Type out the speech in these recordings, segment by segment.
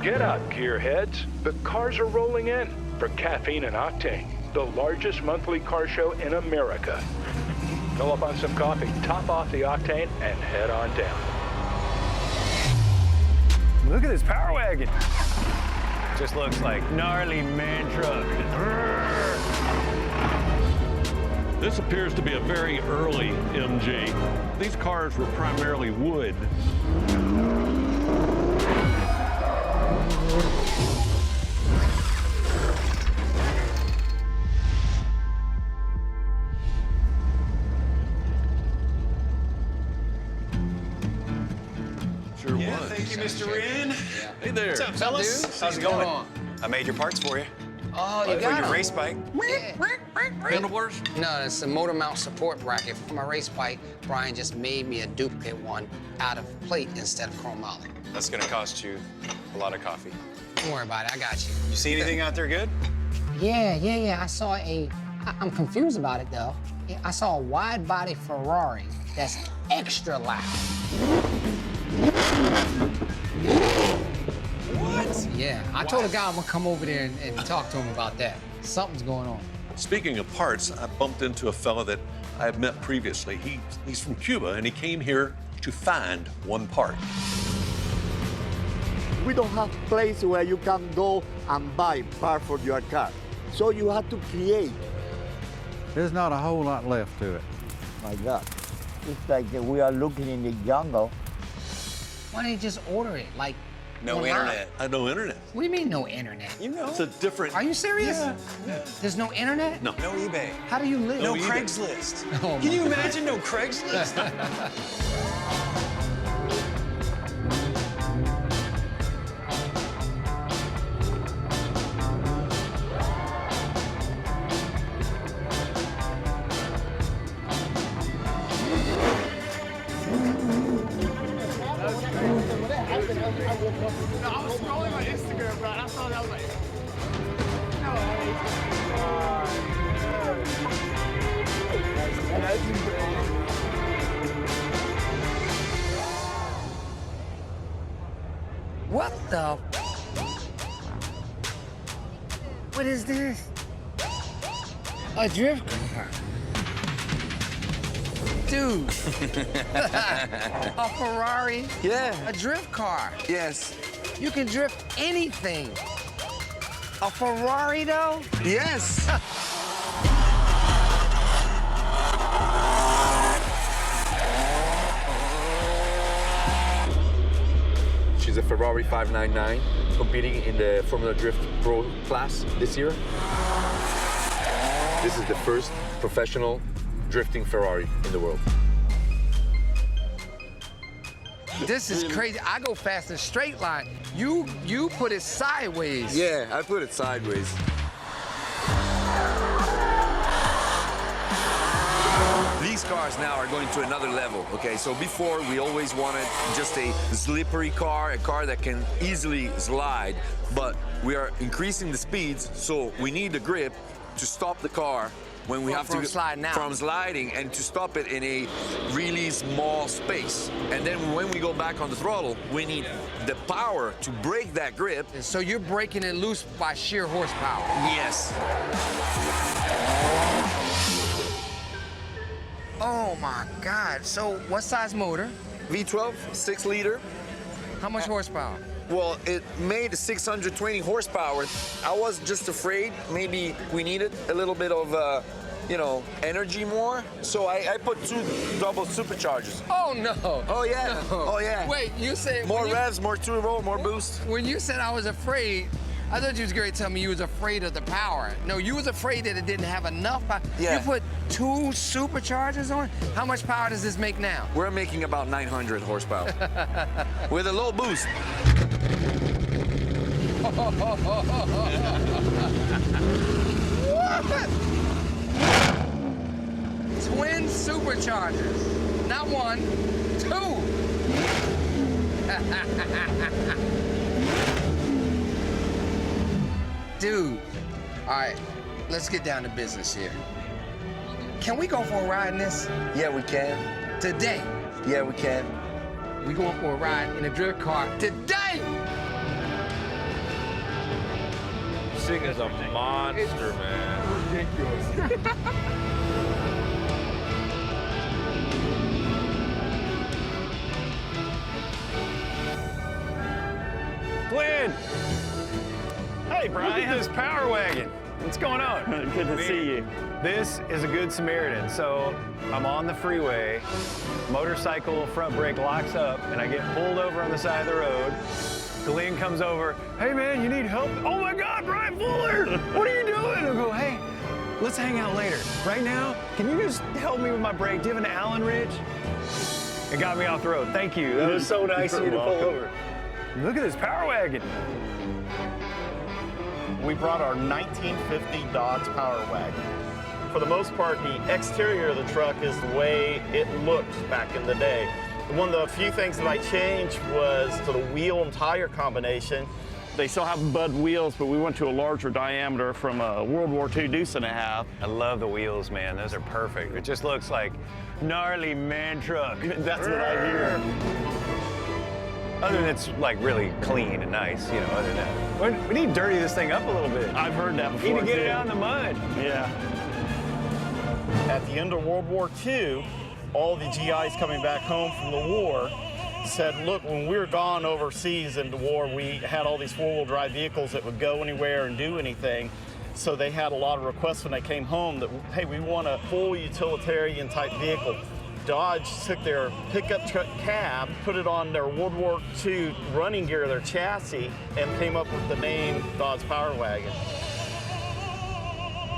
Get up, gearheads. The cars are rolling in for Caffeine and Octane, the largest monthly car show in America. Fill up on some coffee, top off the octane, and head on down. Look at this power wagon. Just looks like gnarly man truck. This appears to be a very early MG. These cars were primarily wood. Sure was. Thank you, Mr. Wren. Hey there. What's up, fellas? dude? How's it What's going? going on? I made your parts for you. Oh, you For got your 'em. race bike. Handlebars? No, it's a motor mount support bracket for my race bike. Brian just made me a duplicate one out of plate instead of chromoly. That's gonna cost you a lot of coffee. Don't worry about it, I got you. You see anything out there good? Yeah. I saw I'm confused about it though. Yeah, I saw a wide body Ferrari that's extra loud. What? Yeah, I told a guy I'm gonna come over there and talk to him about that. Something's going on. Speaking of parts, I bumped into a fella that I had met previously. He's from Cuba, and he came here to find one part. We don't have place where you can go and buy part for your car. So you have to create. There's not a whole lot left to it. My God. It's like we are looking in the jungle. Why don't you just order it? Like, No online? internet. I know internet. What do you mean no internet? You know. It's a different. Are you serious? Yeah. There's no internet? No. No eBay. How do you live? No eBay. Craigslist. Oh, Can you my imagine no Craigslist? What the? What is this? A drift car. Dude. A Ferrari. Yeah. A drift car. Yes. You can drift anything. A Ferrari, though? Yes. She's a Ferrari 599, competing in the Formula Drift Pro class this year. This is the first professional drifting Ferrari in the world. This is crazy. I go fast in straight line. You put it sideways. Yeah, I put it sideways. These cars now are going to another level, okay? So before, we always wanted just a slippery car, a car that can easily slide, but we are increasing the speeds, so we need the grip to stop the car when we have to sliding out. from sliding, and to stop it in a really small space. And then when we go back on the throttle, we need the power to break that grip. So you're breaking it loose by sheer horsepower. Yes. Oh my God. So what size motor? V12, 6 liter. How much horsepower? Well, it made 620 horsepower. I was just afraid maybe we needed a little bit of, you know, energy more. So I put 2 double superchargers. Oh no. Oh yeah. No. Oh yeah. Wait, you said More when you- revs, more turbo, more boost. When you said I was afraid, I thought you was going to tell me you was afraid of the power. No, you was afraid that it didn't have enough power. Yeah. You put 2 superchargers on? How much power does this make now? We're making about 900 horsepower with a low boost. What? Twin superchargers. Not 1, 2. Dude, all right, let's get down to business here. Can we go for a ride in this? Yeah, we can. Today. Yeah, we can. We going for a ride in a drift car today. thing is a monster, man. Ridiculous. Glenn! Hey, Brian. Look at this power wagon. What's going on? Good to see you. This is a good Samaritan. So I'm on the freeway, motorcycle front brake locks up, and I get pulled over on the side of the road. Glenn comes over, hey man, you need help? Oh my God, Brian Fuller, what are you doing? I go, hey, let's hang out later. Right now, can you just help me with my brake? Do you have an Allen wrench? It got me off the road. Thank you. That was so nice of you to pull over. Look at this power wagon. We brought our 1950 Dodge Power Wagon. For the most part, the exterior of the truck is the way it looked back in the day. One of the few things that I changed was to the wheel and tire combination. They still have Bud wheels, but we went to a larger diameter from a World War II deuce and a half. I love the wheels, man. Those are perfect. It just looks like gnarly man truck. That's what I hear. Other than it's like really clean and nice, you know, other than that. We need to dirty this thing up a little bit. I've heard that before. Need to get too. it out in the mud. Yeah. At the end of World War II, all the GIs coming back home from the war said, look, when we were gone overseas in the war, we had all these four-wheel drive vehicles that would go anywhere and do anything. So they had a lot of requests when they came home that, hey, we want a full utilitarian type vehicle. Dodge took their pickup truck cab, put it on their World War II running gear, their chassis, and came up with the name Dodge Power Wagon.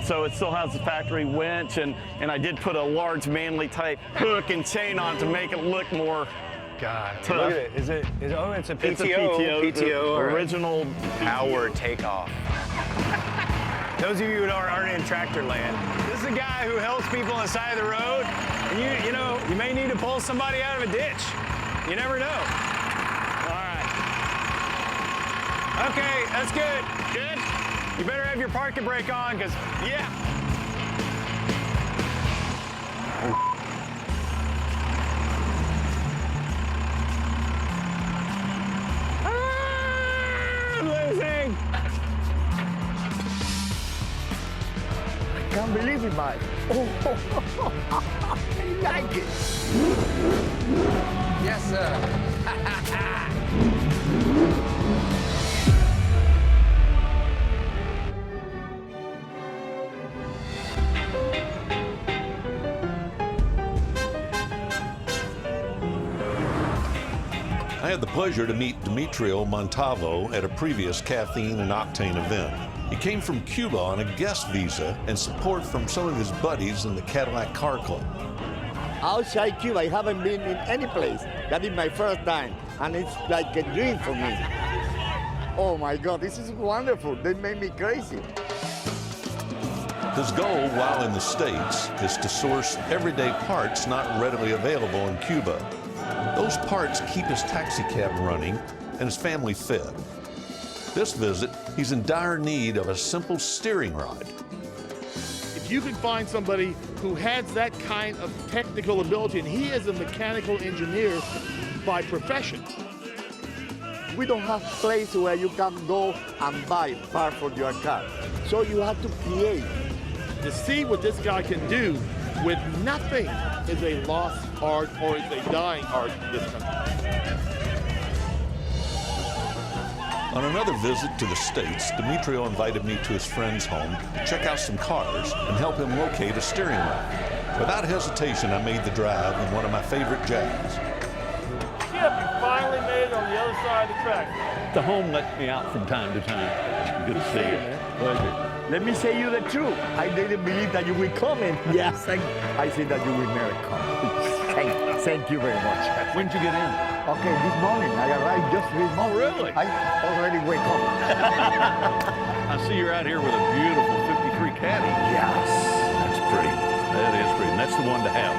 So it still has the factory winch, and I did put a large manly type hook and chain on to make it look more God, tough. look at it. Oh, it's a PTO. It's a PTO. PTO, Original power takeoff. Those of you who aren't in tractor land, this is a guy who helps people on the side of the road, and you know, you may need to pull somebody out of a ditch. You never know. All right. Okay, that's good. Good? You better have your parking brake on, because, yeah. I'm losing. I can't believe it, Mike. Oh, I like it. Yes, sir. I had the pleasure to meet Demetrio Montalvo at a previous Caffeine and Octane event. He came from Cuba on a guest visa and support from some of his buddies in the Cadillac Car Club. Outside Cuba, I haven't been in any place. That is my first time, and it's like a dream for me. Oh my God, this is wonderful. They made me crazy. His goal while in the States is to source everyday parts not readily available in Cuba. Those parts keep his taxi cab running and his family fed. This visit, he's in dire need of a simple steering rod. If you can find somebody who has that kind of technical ability, and he is a mechanical engineer by profession. We don't have place where you can go and buy parts for your car. So you have to create. To see what this guy can do with nothing is a lost art, or is a dying art in this country. On another visit to the States, Demetrio invited me to his friend's home to check out some cars and help him locate a steering rod. Without hesitation, I made the drive in one of my favorite Jags. Chip, you finally made it on the other side of the track. The home lets me out from time to time. Good to see you. Man. Pleasure. Let me say you the truth. I didn't believe that you would come in. Yes, I see that you will never come. Thank you very much. When'd you get in? Okay, this morning. I arrived just this morning. Oh, really? I already wake up. I see you're out here with a beautiful 53 Caddy. Yes. That's pretty. That is pretty. And that's the one to have.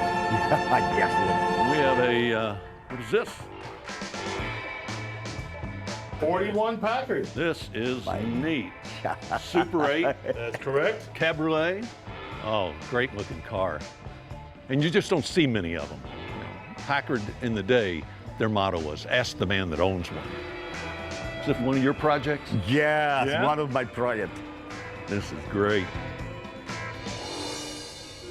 Yes. We have a, what is this? 41 Packard. This is neat. Super 8. That's correct. Cabriolet. Oh, great looking car. And you just don't see many of them. You know, Packard in the day, their motto was, ask the man that owns one. Is it one of your projects? Yes, Yeah? one of my projects. This is great.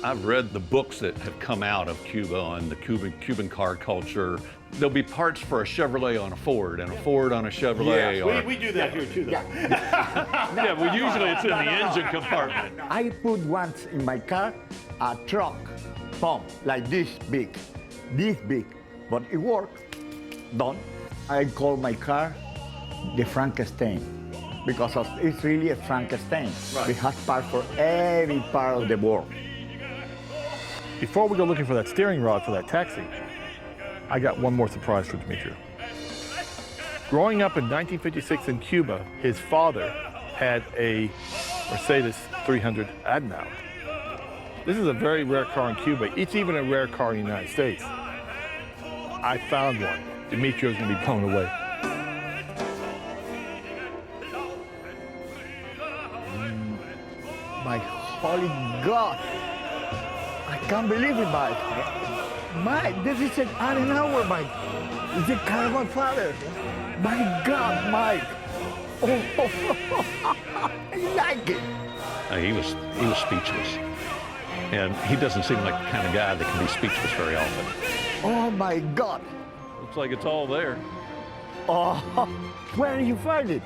I've read the books that have come out of Cuba on the Cuban car culture. There'll be parts for a Chevrolet on a Ford and a Ford on a Chevrolet. Yeah, we do that here too, though. Yeah, well, usually it's in the engine compartment. I put once in my car a truck pump like this big, but it works. Done. I call my car the Frankenstein because it's really a Frankenstein. Right. It has parts for every part of the world. Before we go looking for that steering rod for that taxi, I got one more surprise for Demetrio. Growing up in 1956 in Cuba, his father had a Mercedes 300 Admiral. This is a very rare car in Cuba. It's even a rare car in the United States. I found one. Demetrio's gonna be blown away. My holy God! I can't believe it, Mike. Mike, this is an hour, Mike. It's the car of my father. My God, Mike. Oh, I like it. He was speechless. And he doesn't seem like the kind of guy that can be speechless very often. Oh my God. Looks like it's all there. Oh, where did you find it?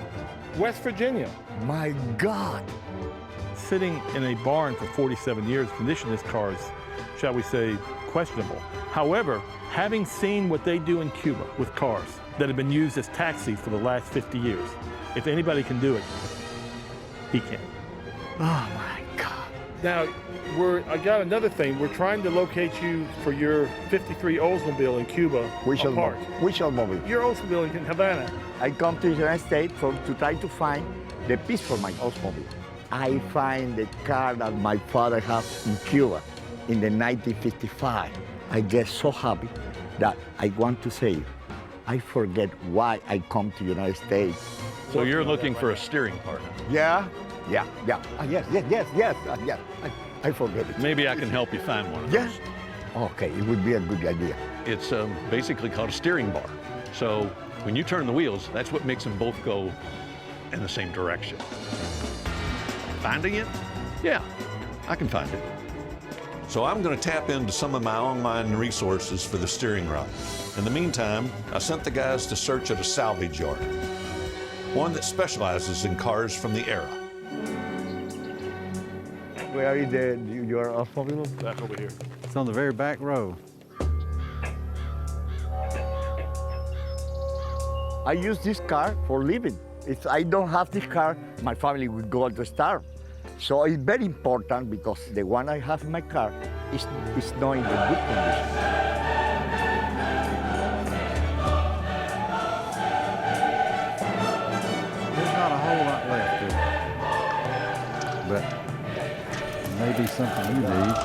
West Virginia. My God. Sitting in a barn for 47 years, condition this car is, shall we say, questionable. However, having seen what they do in Cuba with cars that have been used as taxis for the last 50 years, if anybody can do it, he can. Oh my God. Now, I got another thing. We're trying to locate you for your 53 Oldsmobile in Cuba. Which Oldsmobile? Your Oldsmobile in Havana. I come to the United States to try to find the piece for my Oldsmobile. I find the car that my father has in Cuba in the 1955. I get so happy that I want to say, I forget why I come to the United States. So you're looking for a steering partner? Yeah. Yes. I forget it. Maybe I can help you find one of those. Okay, it would be a good idea. It's basically called a steering bar. So when you turn the wheels, that's what makes them both go in the same direction. Finding it? Yeah, I can find it. So I'm going to tap into some of my online resources for the steering rod. In the meantime, I sent the guys to search at a salvage yard, one that specializes in cars from the era. Where is your Automobile? Back over here. It's on the very back row. I use this car for living. If I don't have this car, my family would go to starve. So it's very important because the one I have in my car is not in the good condition. There's not a whole lot left to it. But maybe something you need.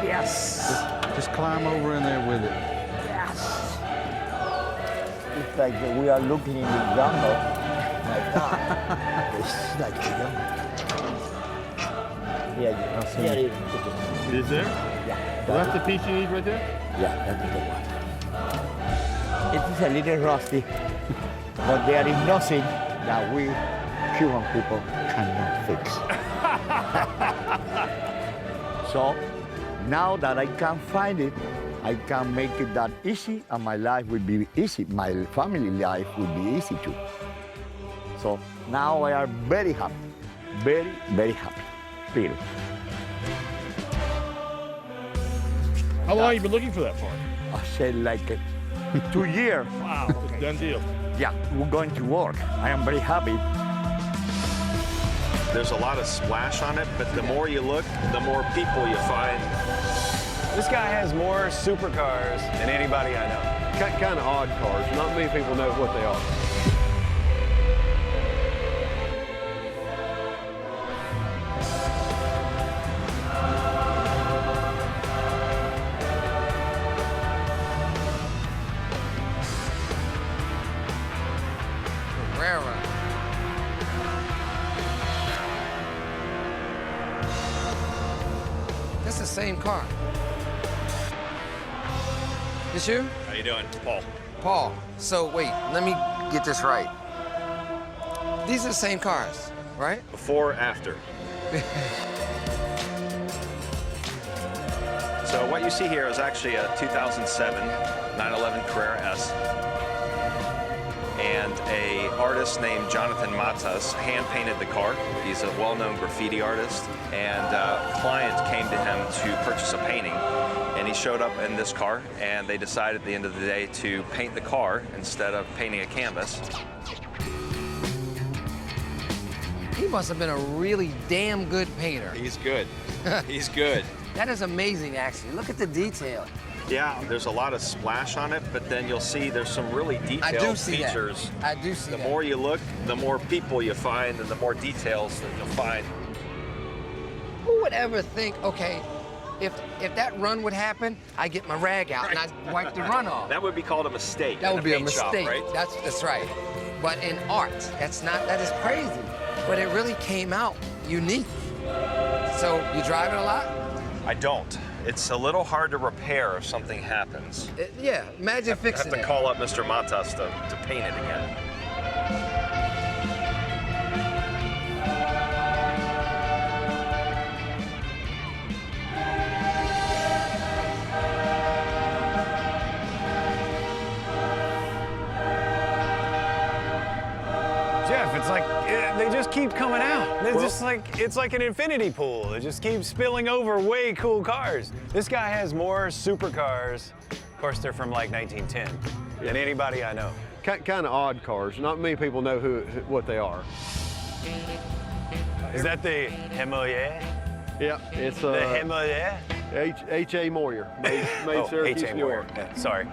Yes. Just climb over in there with it. Yes. It's like we are looking in the jungle. My God. It's like the jungle. Yeah. It is there? Yeah. That's the piece you need right there? Yeah, that's the one. It is a little rusty, but there is nothing that we Cuban people cannot fix. So now that I can find it, I can make it that easy, and my life will be easy. My family life will be easy too. So now I am very happy, very, very happy. Period. How long have you been looking for that part? I said like 2 years. Wow, it's a done deal. Yeah, we're going to work. I am very happy. There's a lot of splash on it, but the more you look, the more people you find. This guy has more supercars than anybody I know. Kind of odd cars. Not many people know what they are. That's the same car. This you? How you doing? Paul. Paul. So wait, let me get this right. These are the same cars. right? Before, after. So what you see here is actually a 2007 911 Carrera S. And an artist named Jonathan Matas hand-painted the car. He's a well-known graffiti artist, and a client came to him to purchase a painting, and he showed up in this car, and they decided at the end of the day to paint the car instead of painting a canvas. He must have been a really damn good painter. He's good. He's good. That is amazing, actually. Look at the detail. Yeah, there's a lot of splash on it, but then you'll see there's some really detailed features. I do see that. The more you look, the more people you find, and the more details that you'll find. Who would ever think, okay, if that run would happen, I get my rag out and I wipe the run off. That would be called a mistake. That would be a mistake. Shop, right? That's right. But in art, that is crazy. But it really came out unique. So you drive it a lot? I don't. It's a little hard to repair if something happens. Yeah, imagine fixing it. I have to call up Mr. Matas to paint it again. Jeff, it's like they just keep coming out. They're just like, it's like an infinity pool. It just keeps spilling over way cool cars. This guy has more supercars. Of course, they're from like 1910 than anybody I know. Kind of odd cars. Not many people know what they are. Is that the Himalaya? Yeah, it's the Himalaya. H.A. Moyer, made Syracuse, New York. Yeah, sorry.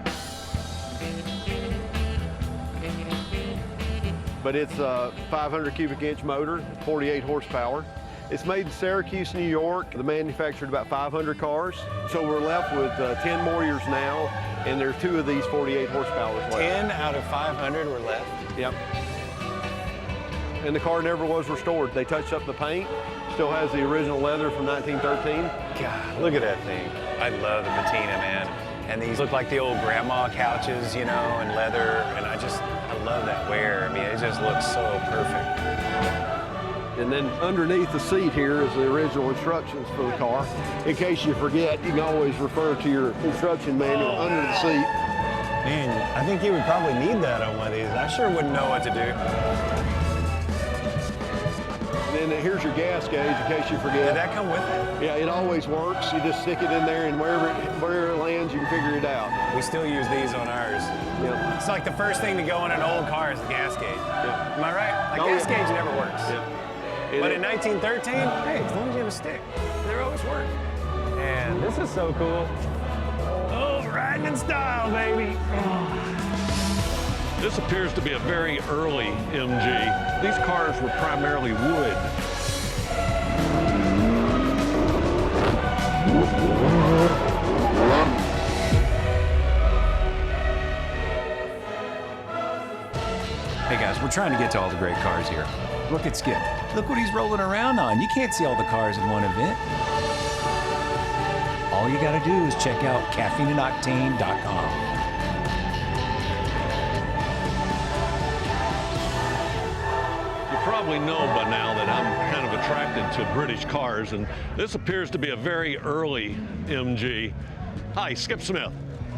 But it's a 500 cubic inch motor, 48 horsepower. It's made in Syracuse, New York. The manufactured about 500 cars. So we're left with 10 Moyers now, and there's 2 of these 48 horsepowers left. 10 out of 500 were left? Yep. And the car never was restored. They touched up the paint. Still has the original leather from 1913. God, look at that thing. I love the patina, man. And these look like the old grandma couches, you know, and leather. And I love that wear. I mean, it just looks so perfect. And then underneath the seat here is the original instructions for the car. In case you forget, you can always refer to your instruction manual under the seat. Man, I think you would probably need that on one of these. I sure wouldn't know what to do. And then here's your gas gauge in case you forget. Did that come with it? Yeah, it always works. You just stick it in there, and wherever it lands, you can figure it out. We still use these on ours. Yep. It's like the first thing to go in an old car is the gas gauge. Yep. Am I right? Like gas gauge never works. Yep. But in 1913, hey, as long as you have a stick, they always work. And this is so cool. Oh, riding in style, baby. Oh. This appears to be a very early MG. These cars were primarily wood. Hey guys, we're trying to get to all the great cars here. Look at Skip. Look what he's rolling around on. You can't see all the cars in one event. All you gotta do is check out caffeineandoctane.com. Probably know by now that I'm kind of attracted to British cars, and this appears to be a very early MG. Hi, Skip Smith.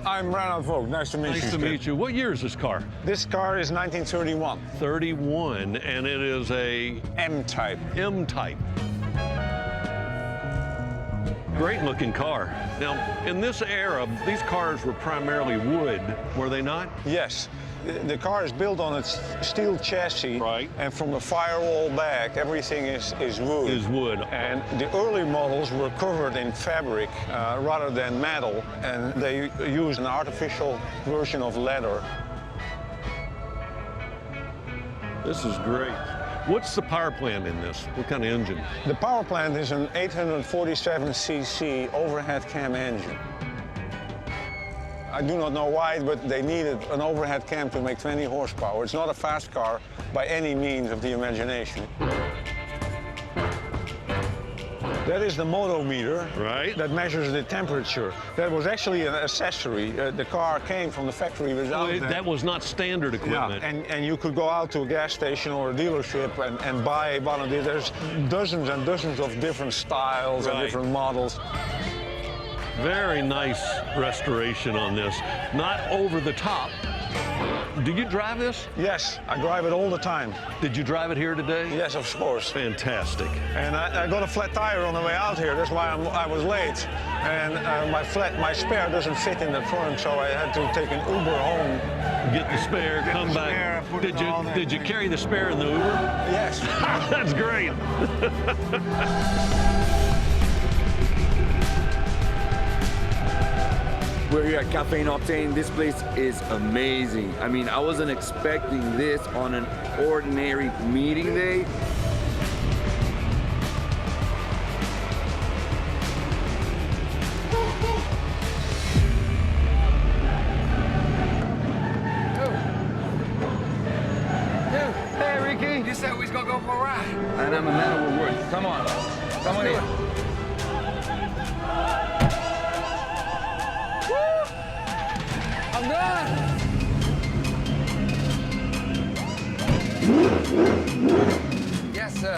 I'm Ronald Vogt. Nice to meet you. Nice to meet you. What year is this car? This car is 1931. 31, and it is a M-type. M-type. Great looking car. Now, in this era, these cars were primarily wood, were they not? Yes. The car is built on its steel chassis, right? And from the firewall back, everything is wood. Is wood. And the early models were covered in fabric rather than metal, and they used an artificial version of leather. This is great. What's the power plant in this? What kind of engine? The power plant is an 847cc overhead cam engine. I do not know why, but they needed an overhead cam to make 20 horsepower. It's not a fast car by any means of the imagination. That is the motometer. Right. That measures the temperature. That was actually an accessory. The car came from the factory without that. That was not standard equipment. Yeah, and you could go out to a gas station or a dealership and buy one of these. There's dozens and dozens of different styles and different models. Very nice restoration on this. Not over the top. Do you drive this? Yes, I drive it all the time. Did you drive it here today? Yes, of course. Fantastic. And I got a flat tire on the way out here. That's why I was late. And my spare doesn't fit in the trunk, so I had to take an Uber home. Get the spare, come back. Did you carry the spare in the Uber? Yes. That's great. We're here at Cafe and Octane. This place is amazing. I mean, I wasn't expecting this on an ordinary meeting day. Hey, Ricky. You said we was gonna go for a ride. And I'm a man of my word. Come on. Come on in. I'm done. Yes, sir.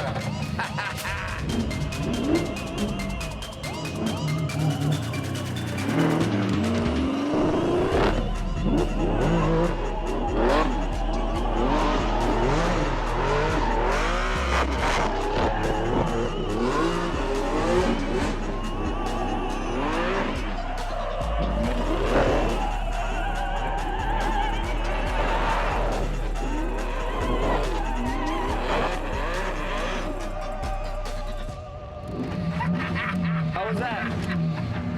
How was that?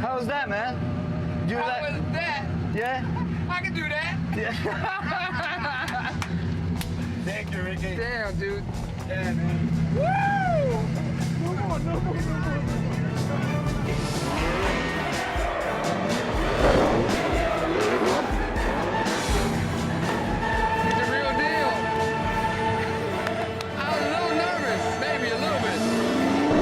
How was that, man? Do How that? was that? Yeah? I can do that. Yeah. Thank you, Ricky. Damn, dude. Yeah, man. Woo!